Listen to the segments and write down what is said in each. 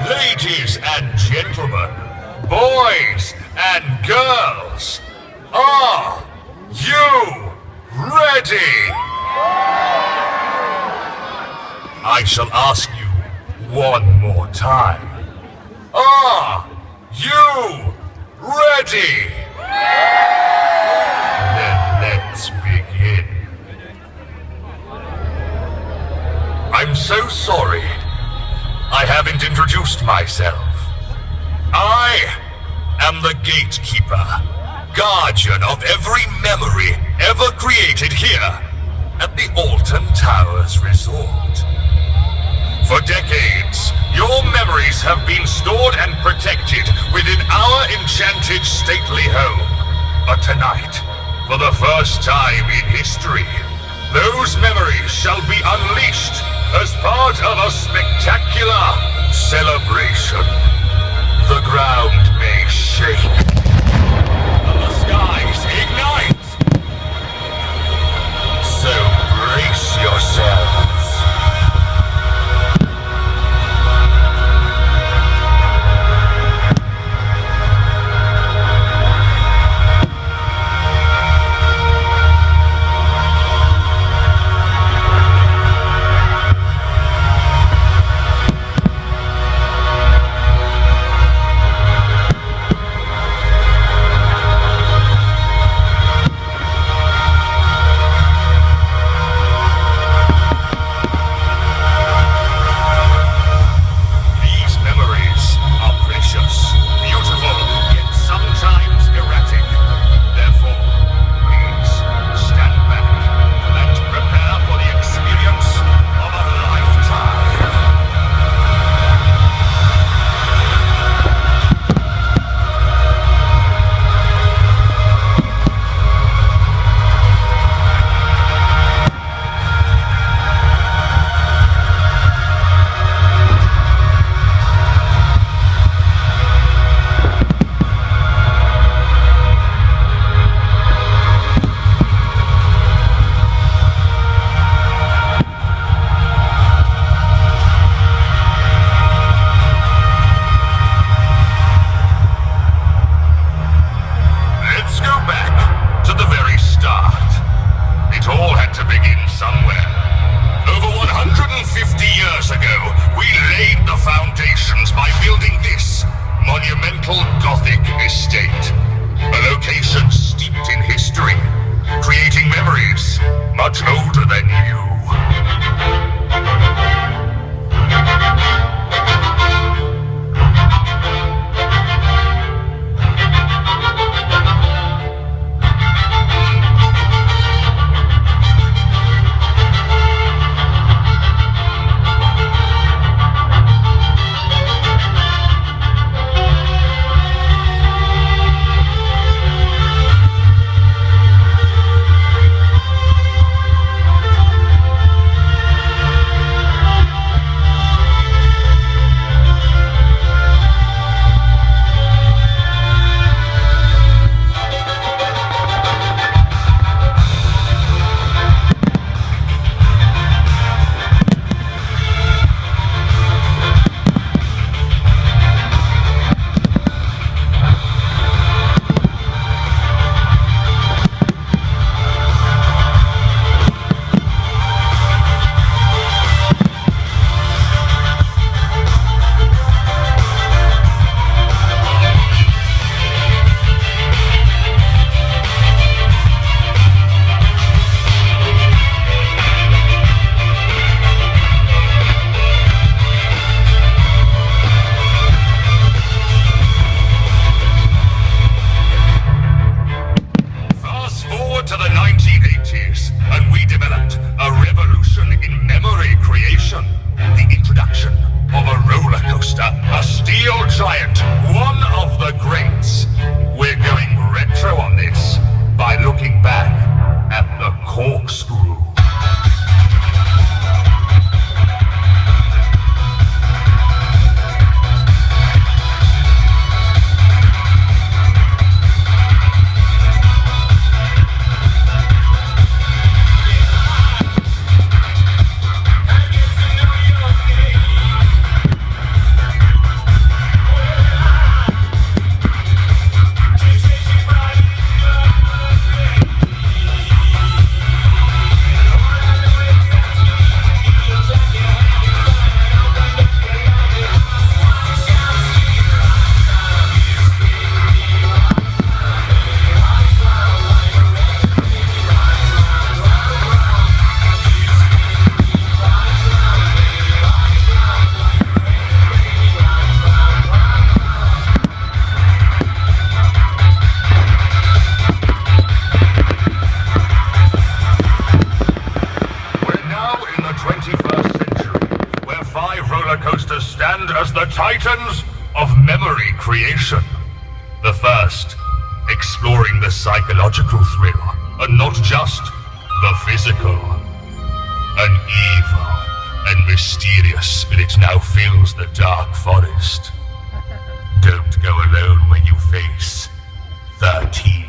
Ladies and gentlemen, boys and girls, are you ready? I shall ask you one more time. Are you ready? Then let's begin. I'm so sorry. I haven't introduced myself. I am the gatekeeper, guardian of every memory ever created here at the Alton Towers Resort. For decades, your memories have been stored and protected within our enchanted stately home. But tonight, for the first time in history, those memories shall be unleashed as part of a spectacular celebration. The ground may shake, and the skies ignite. So brace yourselves. roller coasters stand as the titans of memory creation. The first, exploring the psychological thrill, and not just the physical. An evil and mysterious spirit now fills the dark forest. Don't go alone when you face 13.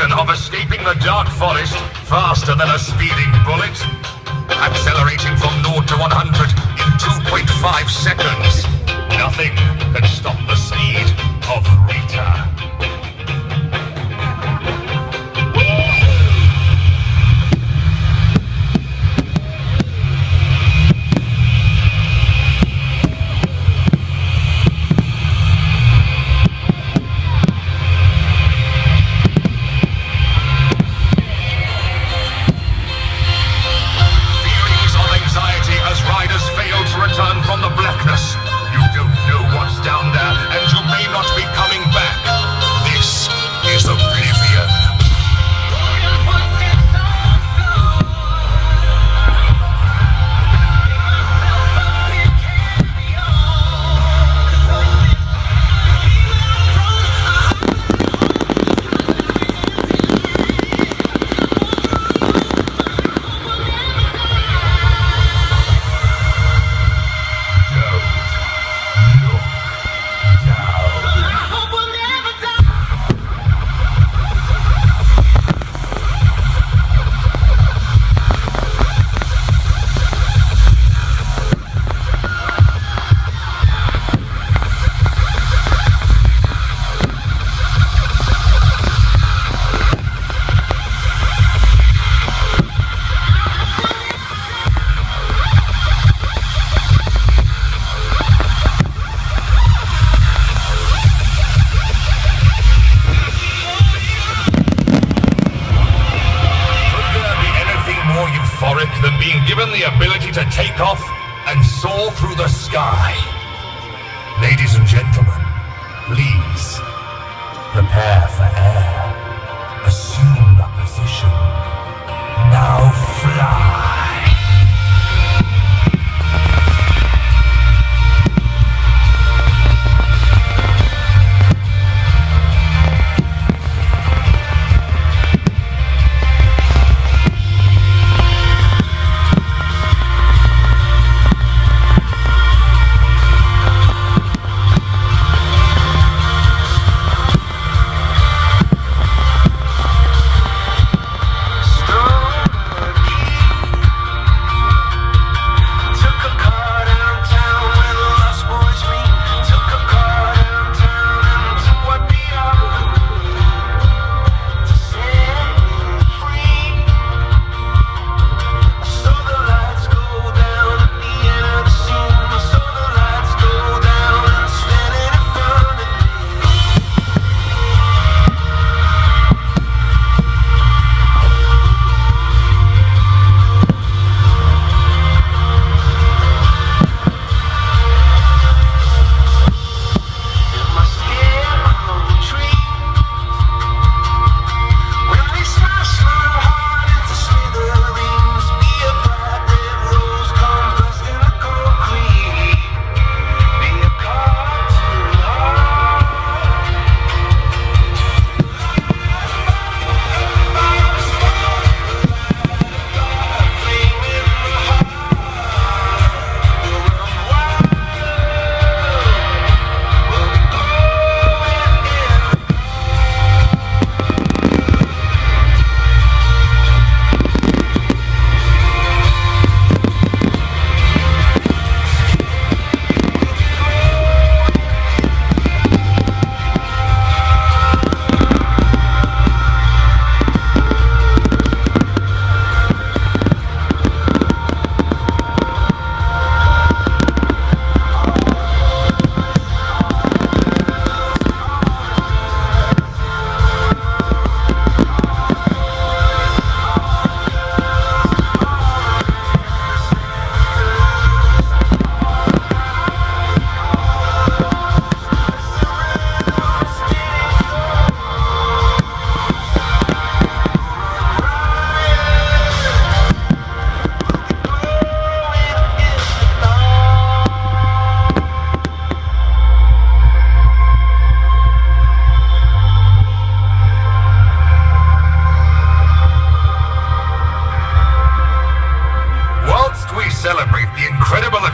Of escaping the dark forest faster than a speeding bullet. Accelerating from 0 to 100 in 2.5 seconds. Nothing can stop the speed of Rita. Riders fail to return from the blackness soar through the sky. Ladies and gentlemen, please, prepare for air. Assume the position. Now fly.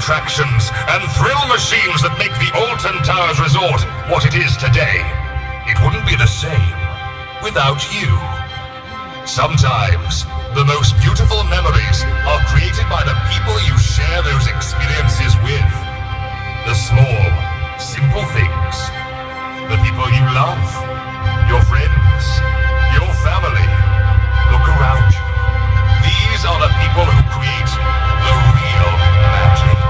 Attractions and thrill machines that make the Alton Towers Resort what it is today. It wouldn't be the same without you. Sometimes, the most beautiful memories are created by the people you share those experiences with. The small, simple things. The people you love. Your friends. Your family. Look around you. These are the people who create the real magic.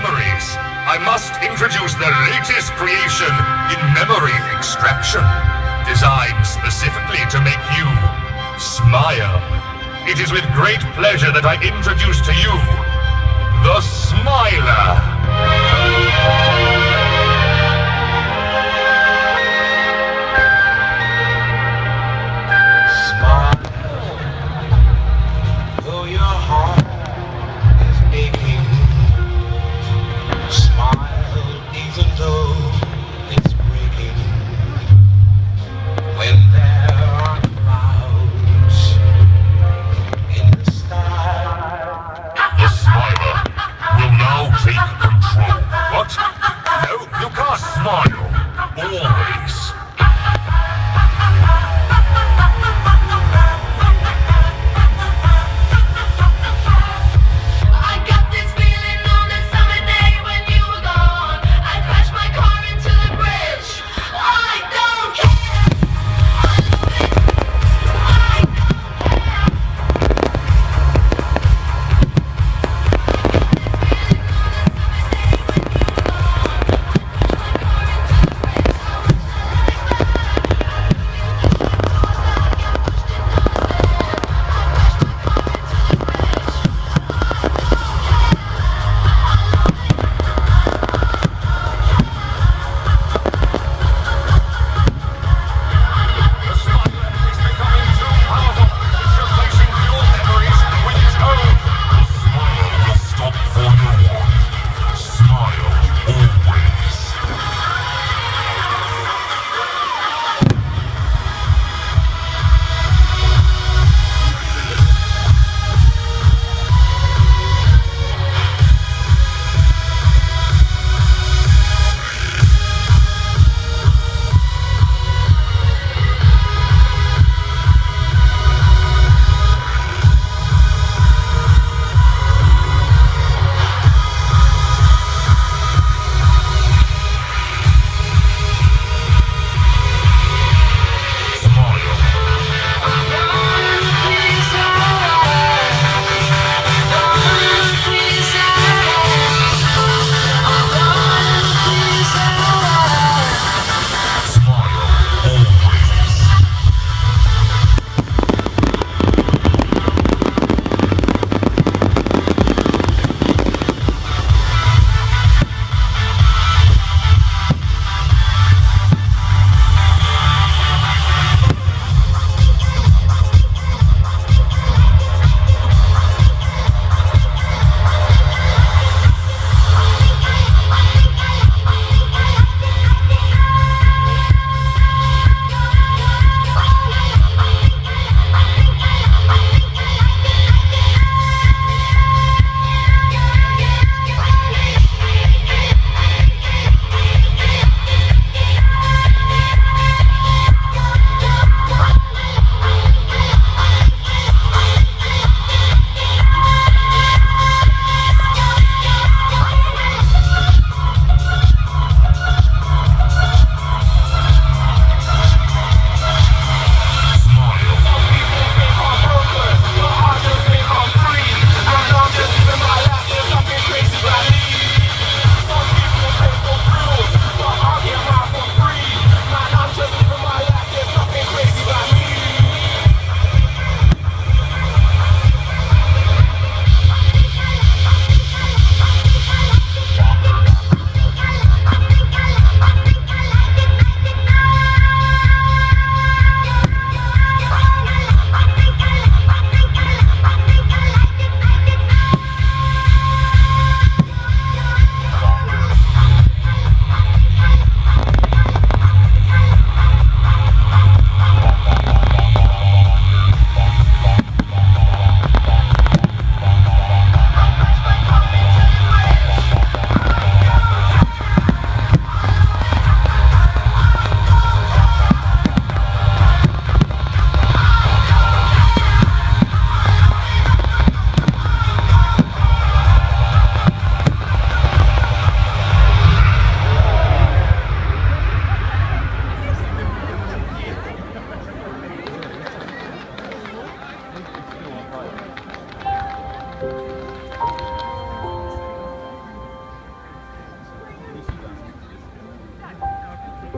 memories, I must introduce the latest creation in memory extraction, designed specifically to make you smile. It is with great pleasure that I introduce to you the Smiler.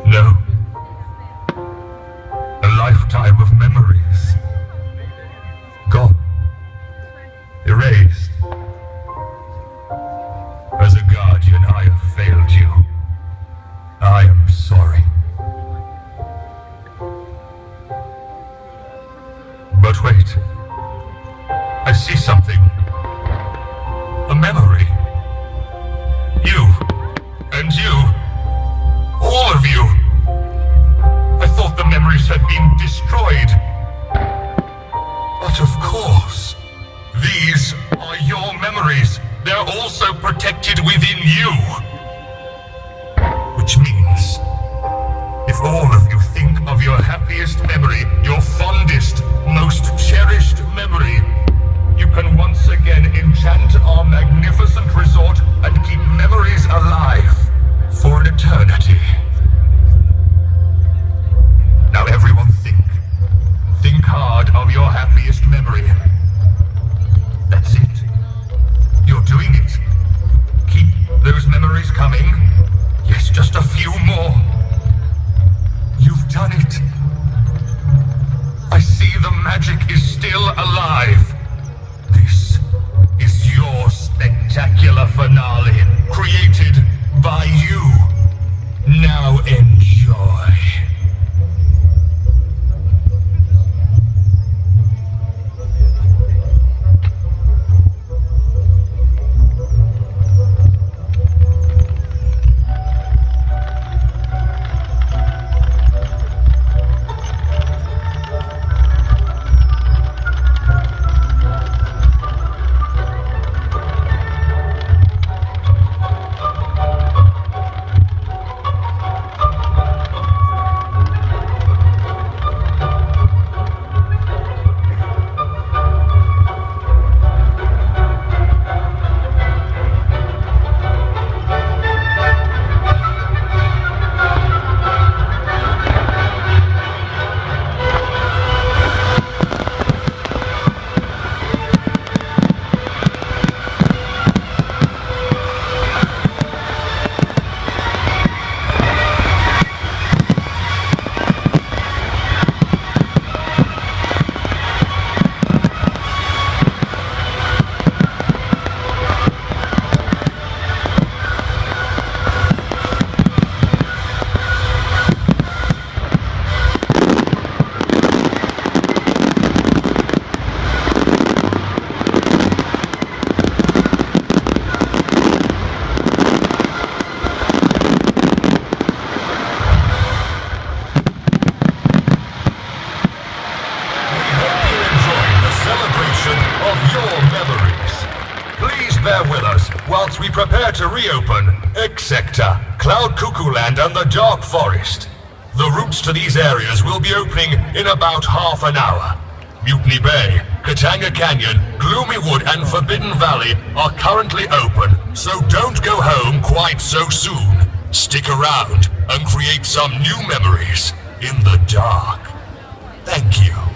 No. A lifetime of memories. Gone. Erased. As a guardian, I have failed you. I am sorry. But wait. I see something. A memory. You. And you. All of you. I thought the memories had been destroyed. But of course. These are your memories. They're also protected within you. Which means, if all of you think of your happiest memory, your fondest, most cherished memory, you can once again enchant our magnificent resort and keep memories alive for an eternity. Now everyone think. Think hard of your happiest memory. That's it. You're doing it. Keep those memories coming. Yes, just a few more. You've done it. I see the magic is still alive. This is your spectacular finale, created by you. Now enjoy. Whilst we prepare to reopen X Sector, Cloud Cuckoo Land and the Dark Forest. The routes to these areas will be opening in about half an hour. Mutiny Bay, Katanga Canyon, Gloomy Wood and Forbidden Valley are currently open, so don't go home quite so soon. Stick around and create some new memories in the dark. Thank you.